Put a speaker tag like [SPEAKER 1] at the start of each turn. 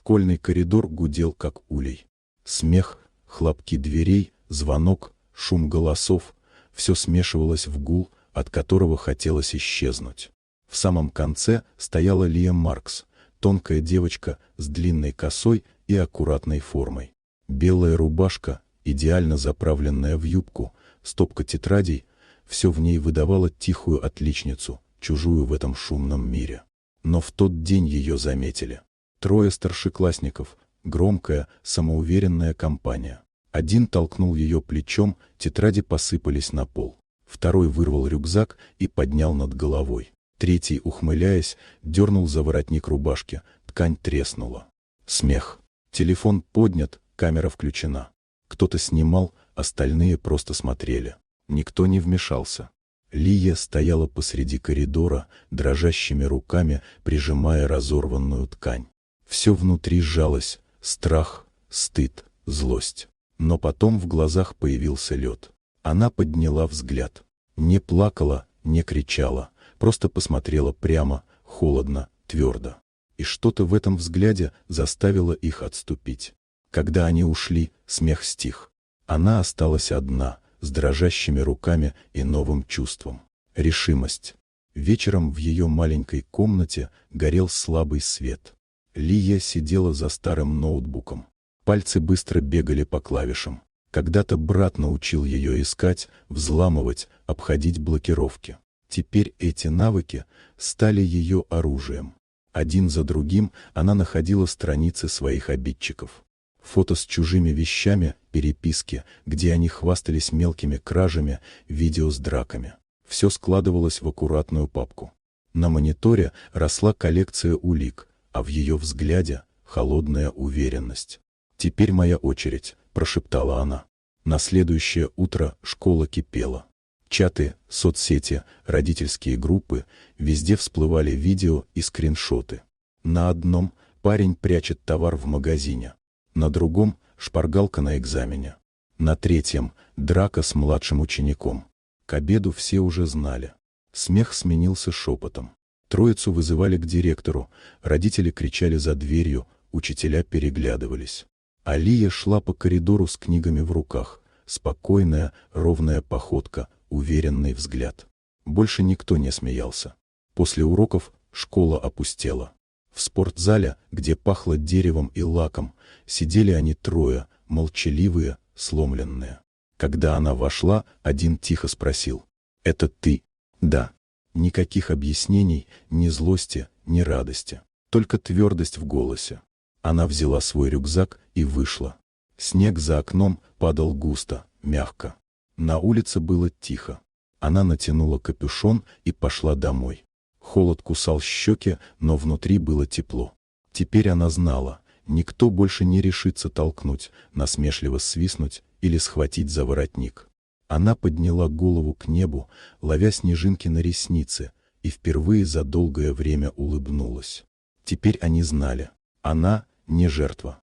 [SPEAKER 1] Школьный коридор гудел, как улей. Смех, хлопки дверей, звонок, шум голосов — все смешивалось в гул, от которого хотелось исчезнуть. В самом конце стояла Лия Маркс, тонкая девочка с длинной косой и аккуратной формой. Белая рубашка, идеально заправленная в юбку, стопка тетрадей — все в ней выдавало тихую отличницу, чужую в этом шумном мире. Но в тот день ее заметили. 3 старшеклассников, громкая, самоуверенная компания. Один толкнул ее плечом, тетради посыпались на пол. Второй вырвал рюкзак и поднял над головой. Третий, ухмыляясь, дернул за воротник рубашки, ткань треснула. Смех. Телефон поднят, камера включена. Кто-то снимал, остальные просто смотрели. Никто не вмешался. Лия стояла посреди коридора, дрожащими руками прижимая разорванную ткань. Все внутри сжалось — страх, стыд, злость. Но потом в глазах появился лед. Она подняла взгляд. Не плакала, не кричала, просто посмотрела прямо, холодно, твердо. И что-то в этом взгляде заставило их отступить. Когда они ушли, смех стих. Она осталась одна, с дрожащими руками и новым чувством. Решимость. Вечером в ее маленькой комнате горел слабый свет. Лия сидела за старым ноутбуком. Пальцы быстро бегали по клавишам. Когда-то брат научил ее искать, взламывать, обходить блокировки. Теперь эти навыки стали ее оружием. Один за другим она находила страницы своих обидчиков. Фото с чужими вещами, переписки, где они хвастались мелкими кражами, видео с драками. Все складывалось в аккуратную папку. На мониторе росла коллекция улик, а в ее взгляде — холодная уверенность. «Теперь моя очередь», — прошептала она. На следующее утро школа кипела. Чаты, соцсети, родительские группы — везде всплывали видео и скриншоты. На одном — парень прячет товар в магазине. На другом — шпаргалка на экзамене. На третьем — драка с младшим учеником. К обеду все уже знали. Смех сменился шепотом. Троицу вызывали к директору, родители кричали за дверью, учителя переглядывались. А Лия шла по коридору с книгами в руках, спокойная, ровная походка, уверенный взгляд. Больше никто не смеялся. После уроков школа опустела. В спортзале, где пахло деревом и лаком, сидели они трое, молчаливые, сломленные. Когда она вошла, один тихо спросил: «Это ты?» «Да». Никаких объяснений, ни злости, ни радости. Только твердость в голосе. Она взяла свой рюкзак и вышла. Снег за окном падал густо, мягко. На улице было тихо. Она натянула капюшон и пошла домой. Холод кусал щеки, но внутри было тепло. Теперь она знала, никто больше не решится толкнуть, насмешливо свистнуть или схватить за воротник. Она подняла голову к небу, ловя снежинки на ресницы, и впервые за долгое время улыбнулась. Теперь они знали, она не жертва.